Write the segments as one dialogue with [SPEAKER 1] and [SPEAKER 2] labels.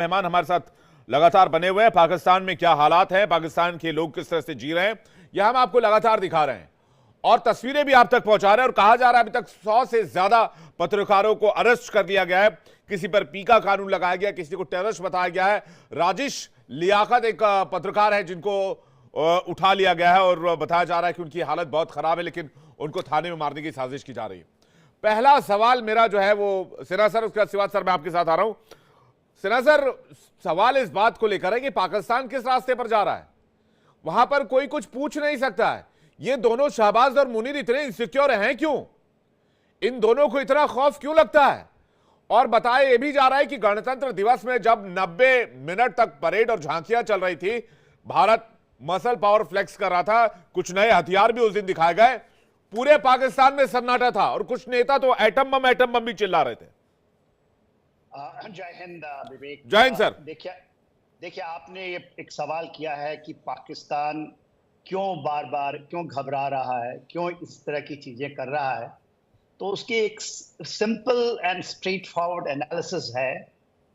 [SPEAKER 1] मेहमान हमारे साथ लगातार बने हुए हैं। पाकिस्तान में क्या हालात हैं, पाकिस्तान के लोग किस तरह से जी रहे हैं, यह हम आपको लगातार दिखा रहे हैं और तस्वीरें भी आप तक पहुंचा रहे हैं। और कहा जा रहा है अभी तक 100 से ज्यादा पत्रकारों को अरेस्ट कर लिया गया है, किसी पर पीका कानून लगाया गया, किसी को टेररिस्ट बताया गया है। राजिश लियाकत एक पत्रकार है जिनको उठा लिया गया है और बताया जा रहा है कि उनकी हालत बहुत खराब है, लेकिन उनको थाने में मारने की साजिश की जा रही है। पहला सवाल मेरा जो है वो सिन्हा सर, उसके बाद सर मैं आपके साथ आ रहा हूं। सिन्हा सर, सवाल इस बात को लेकर है कि पाकिस्तान किस रास्ते पर जा रहा है, वहां पर कोई कुछ पूछ नहीं सकता है। ये दोनों शहबाज और मुनीर इतने इनसिक्योर हैं क्यों? इन दोनों को इतना खौफ क्यों लगता है? और बताया यह भी जा रहा है कि गणतंत्र दिवस में जब 90 मिनट तक परेड और झांकियां चल रही थी, भारत मसल पावर फ्लेक्स कर रहा था, कुछ नए हथियार भी उस दिन दिखाए गए, पूरे पाकिस्तान में सन्नाटा था और कुछ नेता तो एटम बम भी चिल्ला रहे थे।
[SPEAKER 2] जय हिंद विवेक।
[SPEAKER 1] जय हिंद सर।
[SPEAKER 2] देखिए आपने ये एक सवाल किया है कि पाकिस्तान क्यों बार बार क्यों घबरा रहा है, क्यों इस तरह की चीजें कर रहा है। तो उसकी एक simple and straight forward analysis है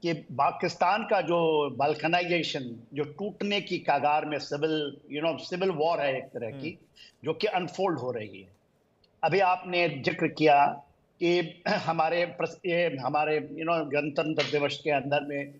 [SPEAKER 2] कि पाकिस्तान का जो बाल्कनाइजेशन, जो टूटने की कगार में सिविल वॉर है एक तरह की, जो कि अनफोल्ड हो रही है। अभी आपने जिक्र किया कि हमारे गणतंत्र दिवस के अंदर में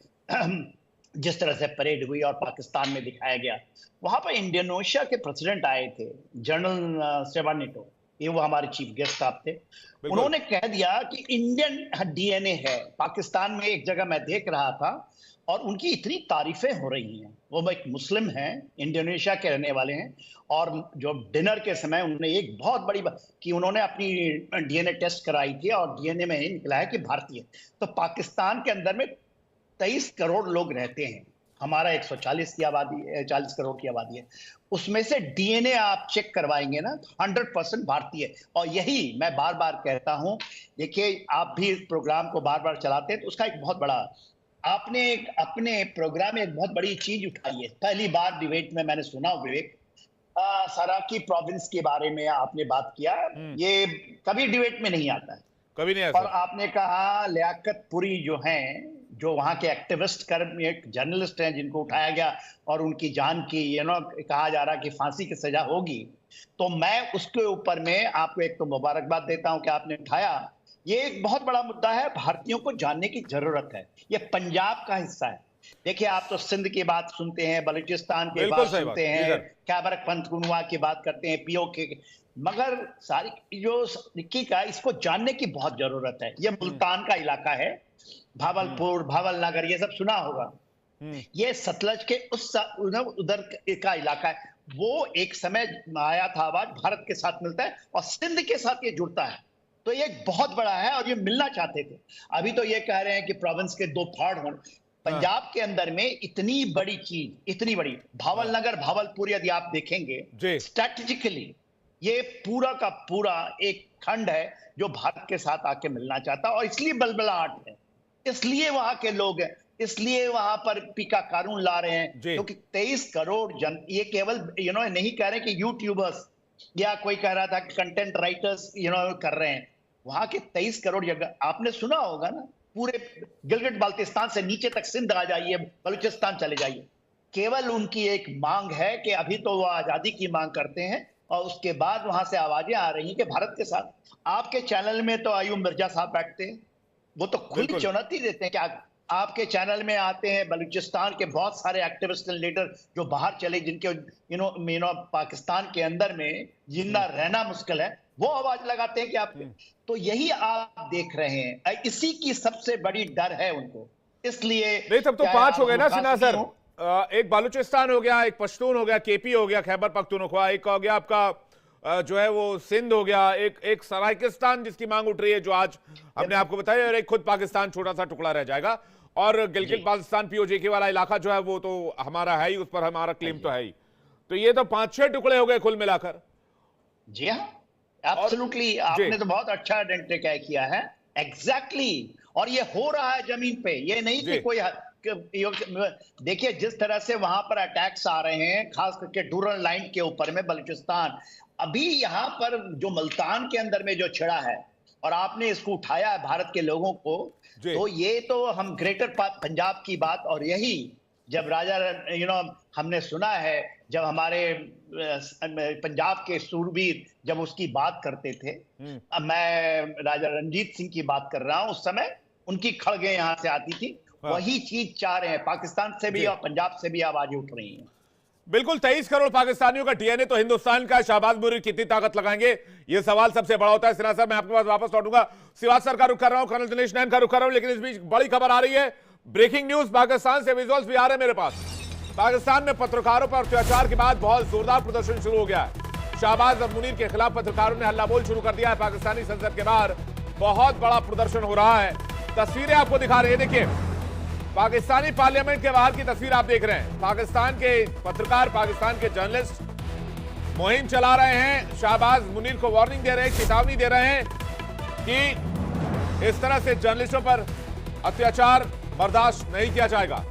[SPEAKER 2] जिस तरह से परेड हुई और पाकिस्तान में दिखाया गया, वहां पर इंडोनेशिया के प्रेसिडेंट आए थे, जनरल सेवानिटो, ये वो हमारे चीफ गेस्ट साहब थे। उन्होंने कह दिया कि इंडियन डीएनए है पाकिस्तान में। एक जगह मैं देख रहा था और उनकी इतनी तारीफें हो रही हैं। वो एक मुस्लिम हैं, इंडोनेशिया के रहने वाले हैं, और जो डिनर के समय उन्होंने एक बहुत बड़ी बात कि उन्होंने अपनी डीएनए टेस्ट कराई थी और डीएनए में ही निकला है कि भारतीय। तो पाकिस्तान के अंदर में 23 करोड़ लोग रहते हैं, हमारा 140 की आबादी, 40 करोड़ की आबादी है। उसमें से डीएनए आप चेक करवाएंगे ना, 100% भारतीय। और यही मैं बार बार कहता हूं, देखिए आप भी इस प्रोग्राम को बार बार चलाते हैं, तो उसका एक बहुत बड़ा, आपने अपने प्रोग्राम में एक बहुत बड़ी चीज उठाई है। पहली बार डिबेट में मैंने सुना विवेक, सराकी प्रोविंस के बारे में आपने बात किया। ये कभी डिबेट में नहीं आता है,
[SPEAKER 1] कभी नहीं आता।
[SPEAKER 2] और आपने कहा लियाकत पुरी जो हैं, जो वहां के एक्टिविस्ट एक जर्नलिस्ट हैं, जिनको उठाया गया और उनकी जान की कहा जा रहा कि फांसी की सजा होगी। तो मैं उसके ऊपर में आपको एक तो मुबारकबाद देता हूं कि आपने उठाया। ये एक बहुत बड़ा मुद्दा है, भारतीयों को जानने की जरूरत है। ये पंजाब का हिस्सा है। देखिए आप तो सिंध की बात सुनते हैं, बलूचिस्तान की बात सुनते हैं, खैबर पख्तूनख्वा की बात करते हैं, पीओके, मगर सारी जो निक्की का, इसको जानने की बहुत जरूरत है। ये मुल्तान का इलाका है, भावलपुर, भावलनगर, ये सब सुना होगा। ये सतलज के उधर का इलाका है। वो एक समय आया था, आवाज भारत के साथ मिलता है और सिंध के साथ ये जुड़ता है। तो ये बहुत बड़ा है और ये मिलना चाहते थे। अभी तो ये कह रहे हैं कि प्रोविंस के 2 फाड़ हों। पंजाब के अंदर में इतनी बड़ी चीज, इतनी बड़ी, भावलनगर, भावलपुर, यदि आप देखेंगे स्ट्रेटेजिकली, ये पूरा का पूरा एक खंड है जो भारत के साथ आके मिलना चाहता है। और इसलिए बलबलाहट है, इसलिए वहां के लोग हैं, इसलिए वहां पर पीका कानून ला रहे हैं, क्योंकि 23 करोड़ जन, ये केवल नहीं कह रहे कि यूट्यूबर्स या कोई कह रहा था कंटेंट राइटर्स कर रहे हैं। वहां के 23 करोड़ जगह आपने सुना होगा ना, पूरे गिलगिट बाल्टिस्तान से नीचे तक सिंध आ जाइए, बलूचिस्तान चले जाइए। केवल उनकी एक मांग है कि अभी तो वो आजादी की मांग करते हैं, और उसके बाद वहां से आवाजें आ रही हैं कि भारत के साथ। आपके चैनल में तो अयूब मिर्जा साहब बैठते हैं, वो तो खुली चुनौती देते हैं कि आपके चैनल में आते हैं बलूचिस्तान के बहुत सारे एक्टिविस्ट एंड लीडर जो बाहर चले, जिनके पाकिस्तान के अंदर में जिंदा रहना मुश्किल है, वो आवाज लगाते हैं कि आप। तो यही आप देख रहे हैं, इसी की सबसे बड़ी डर है उनको। इसलिए
[SPEAKER 1] नहीं, तब तो 5 हो गए ना सिन्हा सर। एक बलूचिस्तान हो गया, एक पश्तून हो गया, केपी हो गया, खैबर पख्तूनख्वा, एक हो गया आपका जो है वो सिंध हो गया, एक सराइकिस्तान जिसकी मांग उठ रही है, जो आज हमने आपको बताया, और एक खुद पाकिस्तान छोटा सा टुकड़ा रह जाएगा। और गिलगित बाल्टिस्तान पीओजे वाला इलाका जो है वो तो हमारा है ही, उस पर हमारा क्लेम तो है ही। तो ये तो 5-6 टुकड़े हो गए कुल मिलाकर।
[SPEAKER 2] जी हाँ, एब्सोल्युटली, आपने तो बहुत अच्छा आइडेंटिफाई किया है। एग्जैक्टली, और ये हो रहा है जमीन पे, ये नहीं कि कोई। देखिए जिस तरह से वहां पर अटैक्स आ रहे हैं, खास करके डूरल लाइन के ऊपर में बलूचिस्तान, अभी यहां पर जो मुल्तान के अंदर में जो छिड़ा है, और आपने इसको उठाया है भारत के लोगों को,
[SPEAKER 1] जी।
[SPEAKER 2] तो ये तो हम ग्रेटर पंजाब की बात, और यही जब राजा हमने सुना है जब हमारे पंजाब के सूरवीर जब उसकी बात करते थे, अब मैं राजा रणजीत सिंह की बात कर रहा हूं, उस समय उनकी खड़गें यहां से आती थी।
[SPEAKER 1] हाँ।
[SPEAKER 2] वही चीज चाह रहे हैं, पाकिस्तान से भी
[SPEAKER 1] जी।
[SPEAKER 2] और पंजाब से भी आवाजें उठ रही हैं।
[SPEAKER 1] बिल्कुल 23 करोड़ पाकिस्तानियों का डीएनए तो हिंदुस्तान का, शाहबाज मुनीर कितनी ताकत लगाएंगे, ये सवाल सबसे बड़ा होता है। सिन्हा साहब, मैं आपके पास वापस लौटूंगा, सिवाज सर का रुख कर रहा हूं, कर्नल दिनेश नैन का रुख कर रहा हूं, लेकिन इस बीच बड़ी खबर आ रही है, ब्रेकिंग न्यूज पाकिस्तान से, विजुअल्स भी आ रहे हैं मेरे पास। पाकिस्तान में पत्रकारों पर अत्याचार के बाद बहुत जोरदार प्रदर्शन शुरू हो गया है। शाहबाज मुनीर के खिलाफ पत्रकारों ने हल्ला बोल शुरू कर दिया है। पाकिस्तानी संसद के बाहर बहुत बड़ा प्रदर्शन हो रहा है। तस्वीरें आपको दिखा रहे हैं, देखिए पाकिस्तानी पार्लियामेंट के बाहर की तस्वीर आप देख रहे हैं। पाकिस्तान के पत्रकार, पाकिस्तान के जर्नलिस्ट मुहिम चला रहे हैं, शाहबाज मुनीर को वार्निंग दे रहे हैं, चेतावनी दे रहे हैं कि इस तरह से जर्नलिस्टों पर अत्याचार बर्दाश्त नहीं किया जाएगा।